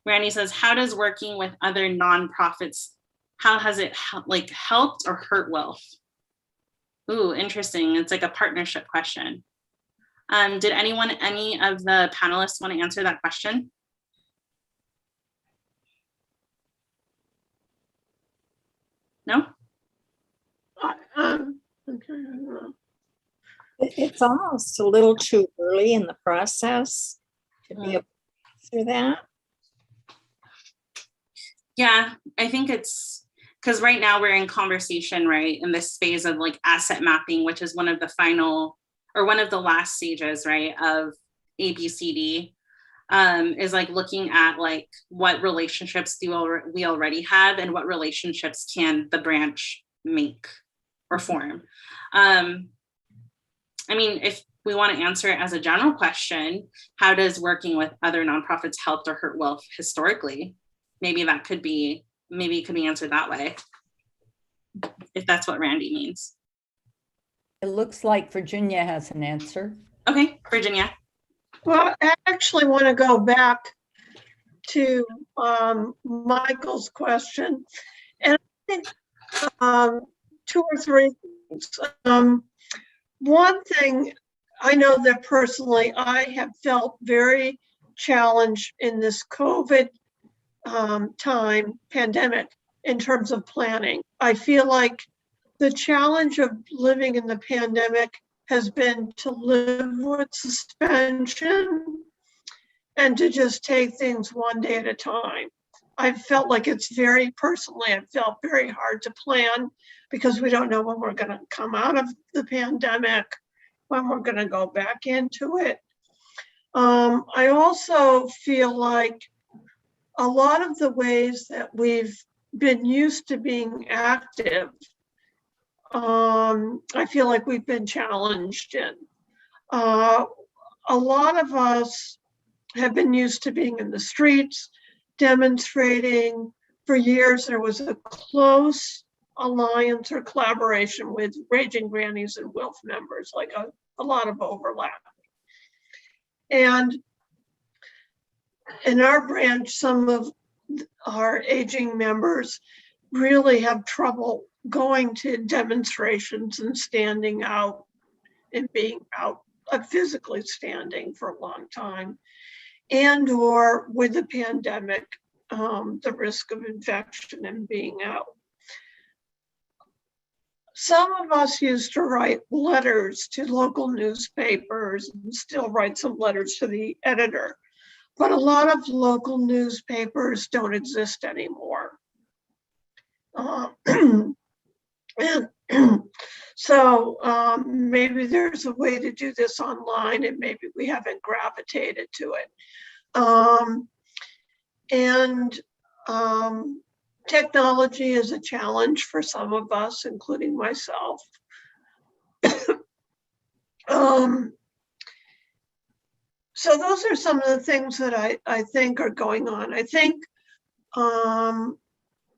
Randy says, how does working with other nonprofits, how has it helped or hurt WILPF? Ooh, interesting. It's like a partnership question. Did any of the panelists want to answer that question? No? Okay. It's almost a little too early in the process to be able to answer that. Yeah, I think it's because right now we're in conversation, right, in this phase of like asset mapping, which is one of the final or one of the last stages, right, of ABCD, is like looking at like what relationships do we already have and what relationships can the branch make or form. I mean, if we want to answer it as a general question, how does working with other nonprofits help or hurt WILPF historically? Maybe it could be answered that way, if that's what Randy means. It looks like Virginia has an answer. Okay, Virginia. Well, I actually want to go back to Michael's question. And I think 2 or 3 things. One thing, I know that personally, I have felt very challenged in this COVID pandemic, in terms of planning. I feel like the challenge of living in the pandemic has been to live with suspension and to just take things one day at a time. I felt like it felt very hard to plan because we don't know when we're going to come out of the pandemic, when we're going to go back into it. I also feel like a lot of the ways that we've been used to being active, I feel like we've been challenged in. A lot of us have been used to being in the streets, demonstrating. For years, there was a close alliance or collaboration with Raging Grannies and WILPF members, like a lot of overlap. And in our branch, some of our aging members really have trouble going to demonstrations and standing out and being out, physically standing for a long time. And or with the pandemic, the risk of infection and being out. Some of us used to write letters to local newspapers and still write some letters to the editor. But a lot of local newspapers don't exist anymore. And so maybe there's a way to do this online and maybe we haven't gravitated to it. Technology is a challenge for some of us, including myself. So those are some of the things that I think are going on. I think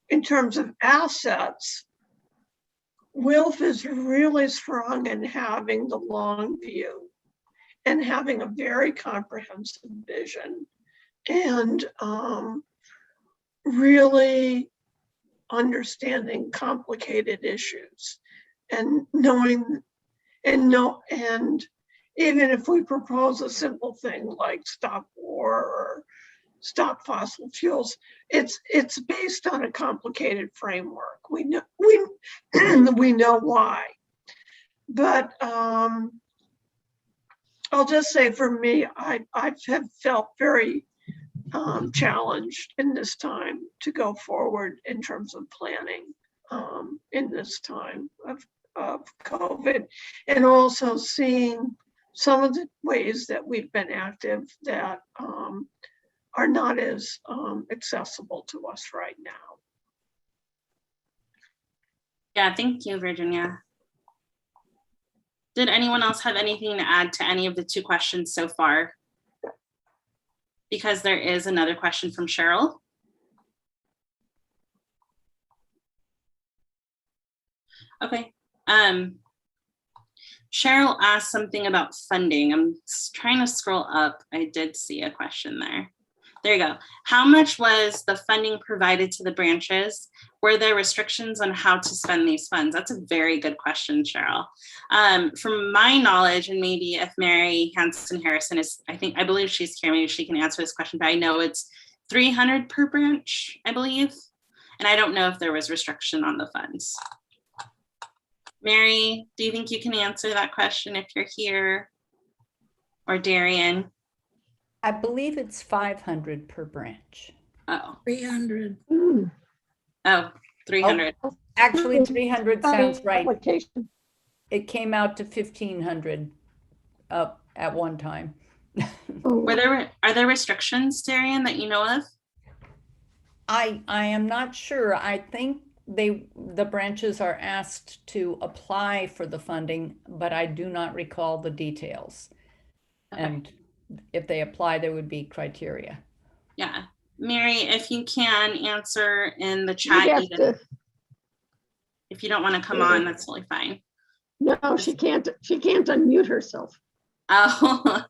in terms of assets, WILF is really strong in having the long view and having a very comprehensive vision, and really understanding complicated issues and knowing, and even if we propose a simple thing like stop war or stop fossil fuels, it's based on a complicated framework. We know we know why. But I'll just say, for me, I have felt very challenged in this time to go forward in terms of planning in this time of COVID, and also seeing some of the ways that we've been active that are not as accessible to us right now. Yeah, thank you, Virginia. Did anyone else have anything to add to any of the two questions so far? Because there is another question from Cheryl. Okay. Cheryl asked something about funding. I'm trying to scroll up. I did see a question there. There you go. How much was the funding provided to the branches? Were there restrictions on how to spend these funds? That's a very good question, Cheryl. From my knowledge, and maybe if Mary Hanson Harrison is, I believe she's here, maybe she can answer this question, but I know it's $300 per branch, I believe. And I don't know if there was restriction on the funds. Mary, do you think you can answer that question if you're here? Or Darian? I believe it's 500 per branch. Oh. 300. Oh, 300. Oh, actually, 300 sounds right. Application. It came out to 1,500 up at one time. Are there restrictions, Darian, that you know of? I am not sure. I think the branches are asked to apply for the funding, but I do not recall the details. Okay. And if they apply, there would be criteria. Yeah. Mary, if you can answer in the chat, if you don't want to come on, that's totally fine. No, she can't unmute herself. Oh.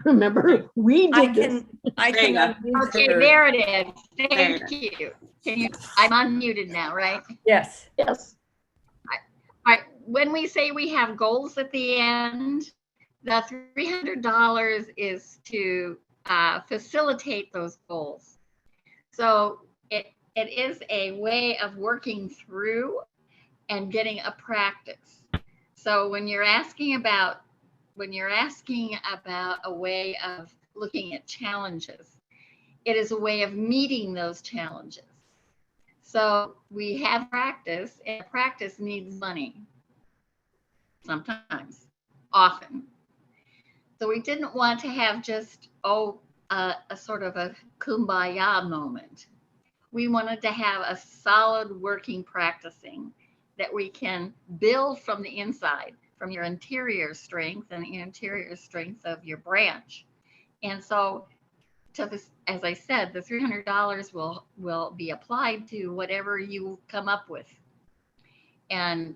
Remember, we did this. I can unmute okay, her. there it is. Thank you. I'm unmuted now, right? Yes. Yes. All right. When we say we have goals at the end, the $300 is to facilitate those goals. So it is a way of working through and getting a practice. So when you're asking about a way of looking at challenges, it is a way of meeting those challenges. So we have practice, and practice needs money. Sometimes, often. So we didn't want to have just, a sort of a kumbaya moment. We wanted to have a solid working practicing that we can build from the inside, from your interior strength and the interior strength of your branch. And so, to this, as I said, the $300 will be applied to whatever you come up with. And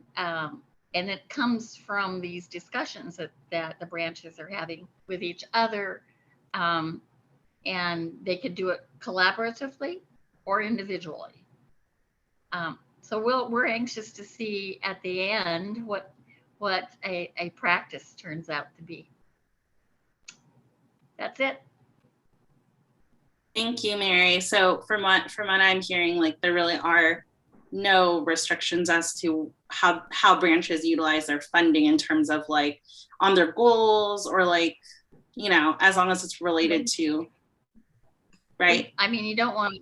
it comes from these discussions that the branches are having with each other. And they could do it collaboratively or individually. So we're anxious to see at the end what a practice turns out to be. That's it. Thank you, Mary. So from what I'm hearing, like there really are no restrictions as to how branches utilize their funding in terms of like on their goals or like, you know, as long as it's related to, right? I mean, you don't want,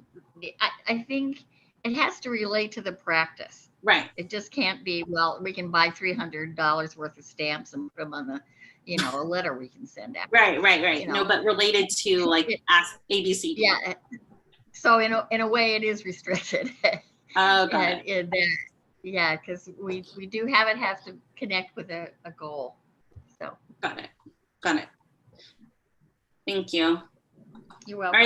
I think it has to relate to the practice. Right. It just can't be, well, we can buy $300 worth of stamps and put them on a letter we can send out. Right. You know? No, but related to like ask ABCD. Yeah. So in a way it is restricted. Oh, got it. Yeah, because we do have to connect with a goal. So got it. Thank you. You're welcome.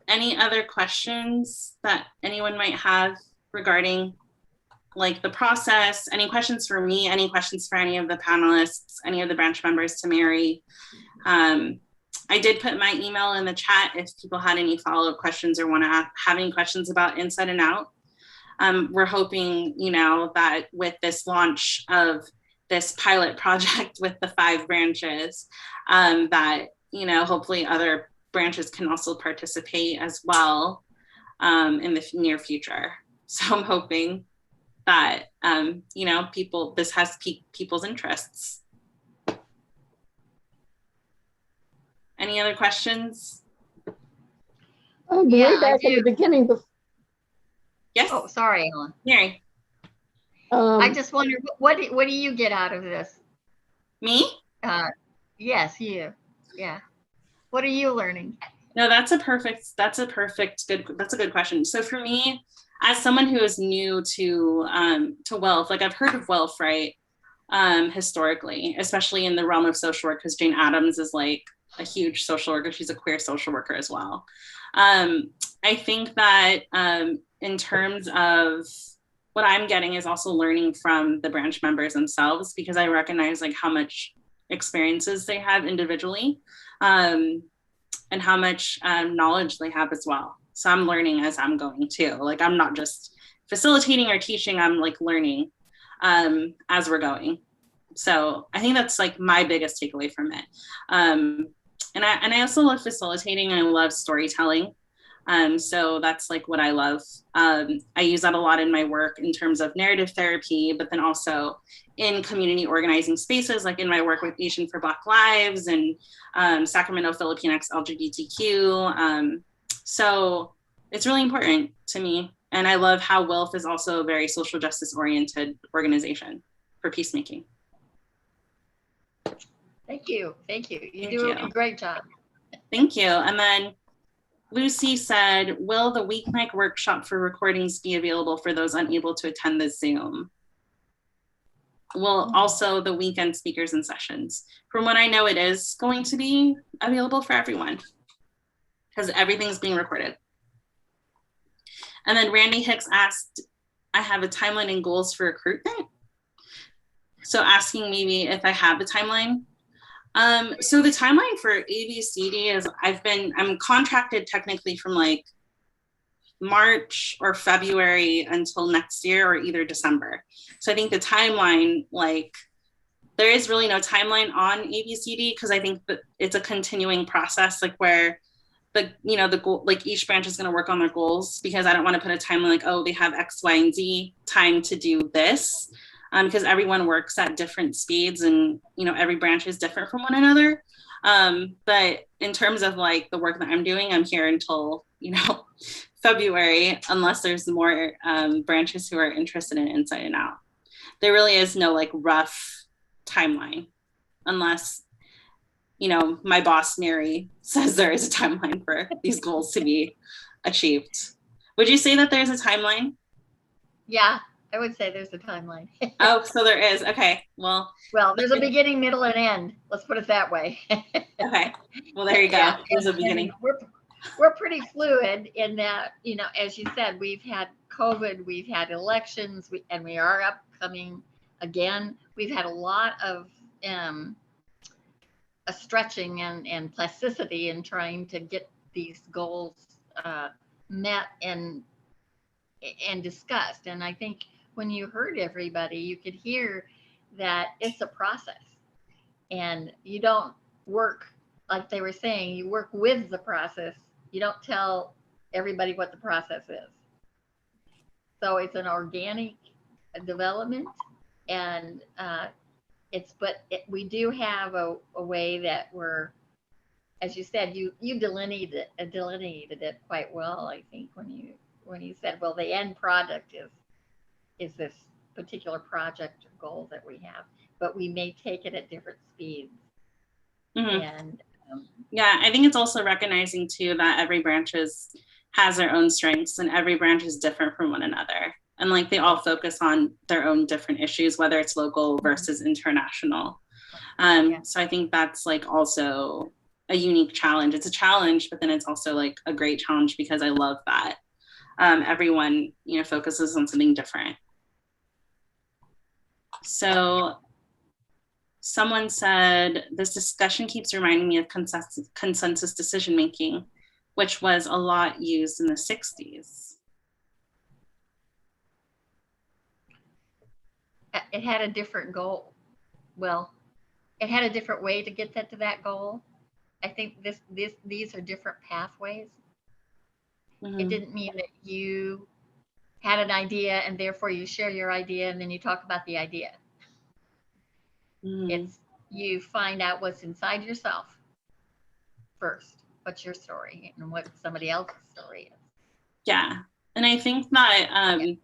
any other questions that anyone might have regarding like the process? Any questions for me? Any questions for any of the panelists, any of the branch members to Mary? I did put my email in the chat if people had any follow-up questions or want to have any questions about Inside and Out. We're hoping, you know, that with this launch of this pilot project with the 5 branches, that, you know, hopefully other branches can also participate as well in the near future. So I'm hoping that, you know, this has piqued people's interests. Any other questions? Way back in the beginning. Yes. Oh, sorry, Ellen. Mary. I just wonder, what do you get out of this? Me? Yes, you. Yeah. What are you learning? No, that's a good question. So for me, as someone who is new to WILPF, like I've heard of WILPF, right? Historically, especially in the realm of social work, because Jane Addams is like a huge social worker. She's a queer social worker as well. I think that in terms of what I'm getting is also learning from the branch members themselves, because I recognize like how much experiences they have individually and how much knowledge they have as well. So I'm learning as I'm going too. Like I'm not just facilitating or teaching, I'm like learning as we're going. So I think that's like my biggest takeaway from it. And I also love facilitating and I love storytelling. So that's like what I love. I use that a lot in my work in terms of narrative therapy, but then also in community organizing spaces, like in my work with Asian for Black Lives and Sacramento Filipinx LGBTQ. So it's really important to me. And I love how WILPF is also a very social justice oriented organization for peacemaking. Thank you. You do a great job. Thank you. And then Lucy said, will the weeknight workshop for recordings be available for those unable to attend the Zoom? Will also the weekend speakers and sessions? From what I know, it is going to be available for everyone because everything's being recorded. And then Randy Hicks asked, I have a timeline and goals for recruitment. So asking maybe if I have the timeline. So the timeline for ABCD is I'm contracted technically from like March or February until next year or either December. So I think the timeline, like there is really no timeline on ABCD because I think that it's a continuing process, like where the goal, like each branch is going to work on their goals, because I don't want to put a timeline like, oh, they have X, Y, and Z time to do this. Because everyone works at different speeds and, every branch is different from one another. But in terms of like the work that I'm doing, I'm here until, February, unless there's more branches who are interested in Inside and Out. There really is no like rough timeline unless, my boss, Mary, says there is a timeline for these goals to be achieved. Would you say that there's a timeline? Yeah. I would say there's a timeline. Oh, so there is. Okay. Well, there's a beginning, middle, and end. Let's put it that way. Okay. Well, there you go. Yeah. There's a beginning. We're pretty fluid in that, as you said, we've had COVID, we've had elections, and we are upcoming again. We've had a lot of a stretching and plasticity in trying to get these goals met and discussed. And I think when you heard everybody, you could hear that it's a process and you don't work, like they were saying, you work with the process. You don't tell everybody what the process is. So it's an organic development, and we do have a way that we're, as you said, you delineated it quite well, I think, when you said, well, the end product is this particular project goal that we have, but we may take it at different speeds. Mm-hmm. And yeah, I think it's also recognizing too that every branch has their own strengths and every branch is different from one another. And like they all focus on their own different issues, whether it's local versus international. So I think that's like also a unique challenge. It's a challenge, but then it's also like a great challenge because I love that everyone, you know, focuses on something different. So someone said, this discussion keeps reminding me of consensus decision-making, which was a lot used in the 60s. It had a different goal. Well, it had a different way to get to that goal. I think these are different pathways. Mm-hmm. It didn't mean that you had an idea and therefore you share your idea and then you talk about the idea. Mm-hmm. It's you find out what's inside yourself first. What's your story and what somebody else's story is. Yeah. And I think that,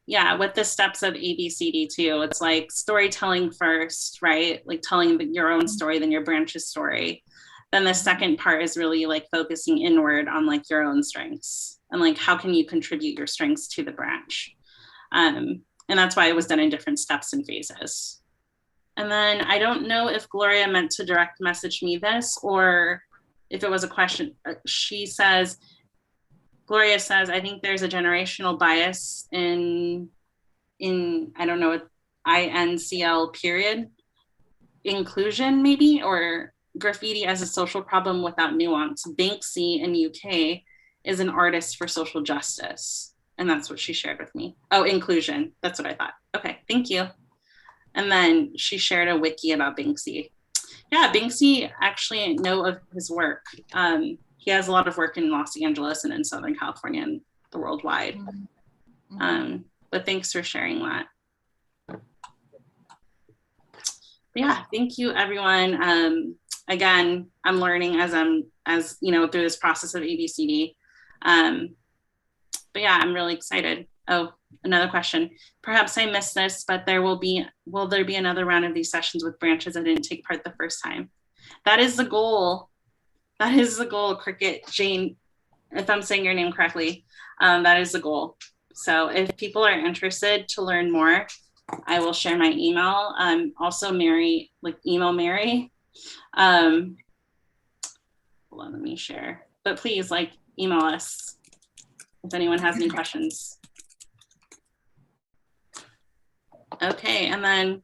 yeah, with the steps of ABCD too, it's like storytelling first, right? Like telling your own story, then your branch's story. Then the second part is really like focusing inward on like your own strengths and like how can you contribute your strengths to the branch. And that's why it was done in different steps and phases. And then I don't know if Gloria meant to direct message me this or if it was a question. She says, Gloria says, I think there's a generational bias in I don't know, INCL period, inclusion maybe, or graffiti as a social problem without nuance. Banksy in UK is an artist for social justice. And that's what she shared with me. Oh, inclusion. That's what I thought. Okay, thank you. And then she shared a wiki about Banksy. Yeah, Banksy, actually know of his work. He has a lot of work in Los Angeles and in Southern California and the worldwide. Mm-hmm. But thanks for sharing that. Yeah, thank you everyone. Again, I'm learning as you know, through this process of ABCD. But yeah, I'm really excited. Oh, another question. Perhaps I missed this, but will there be another round of these sessions with branches that didn't take part the first time? That is the goal. That is the goal, Cricket Jane, if I'm saying your name correctly. That is the goal. So if people are interested to learn more, I will share my email. Also Mary, like email Mary. Hold on, let me share. But please like email us if anyone has any questions. Okay, and then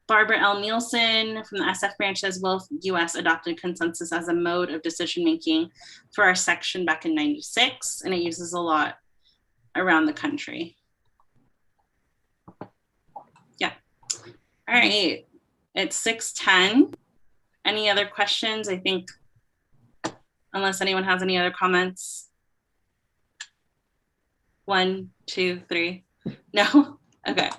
Barbara L. Nielsen from the SF branch says, WILPF U.S. adopted consensus as a mode of decision-making for our section back in '96, and it uses a lot around the country. Yeah. All right, it's 6:10. Any other questions? I think, unless anyone has any other comments. 1, 2, 3. No? Okay.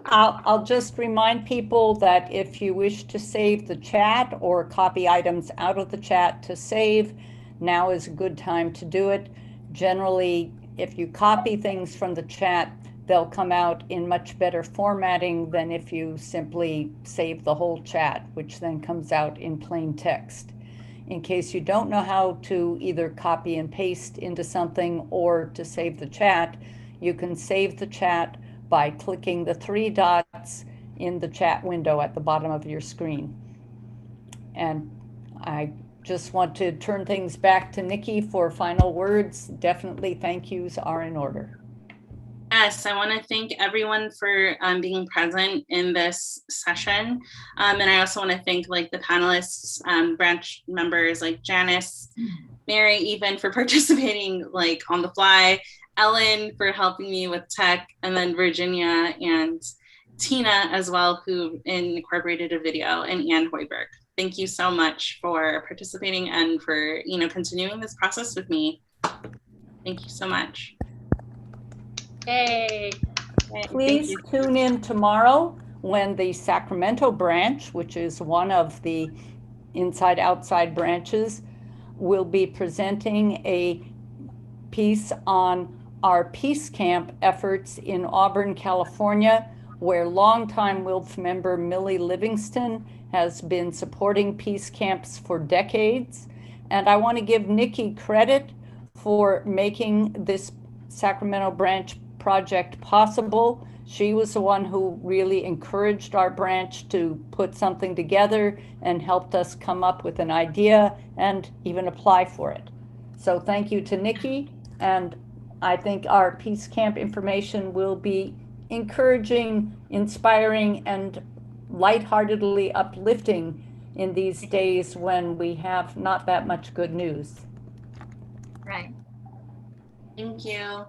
I'll just remind people that if you wish to save the chat or copy items out of the chat to save, now is a good time to do it. Generally, if you copy things from the chat, they'll come out in much better formatting than if you simply save the whole chat, which then comes out in plain text. In case you don't know how to either copy and paste into something or to save the chat, you can save the chat by clicking the 3 dots in the chat window at the bottom of your screen. And I just want to turn things back to Nikki for final words. Definitely thank yous are in order. Yes, I want to thank everyone for being present in this session. And I also want to thank like the panelists, branch members like Janice, Mary, even for participating like on the fly, Ellen for helping me with tech, and then Virginia and Tina as well, who incorporated a video, and Ann Hoiberg. Thank you so much for participating and for, you know, continuing this process with me. Thank you so much. Yay. Please tune in tomorrow when the Sacramento branch, which is one of the inside-outside branches, will be presenting a piece on our Peace Camp efforts in Auburn, California, where longtime WILPF member Millie Livingston has been supporting peace camps for decades. And I want to give Nikki credit for making this Sacramento branch project possible. She was the one who really encouraged our branch to put something together and helped us come up with an idea and even apply for it. So thank you to Nikki, and I think our Peace Camp information will be encouraging, inspiring, and lightheartedly uplifting in these days when we have not that much good news. Right. Thank you.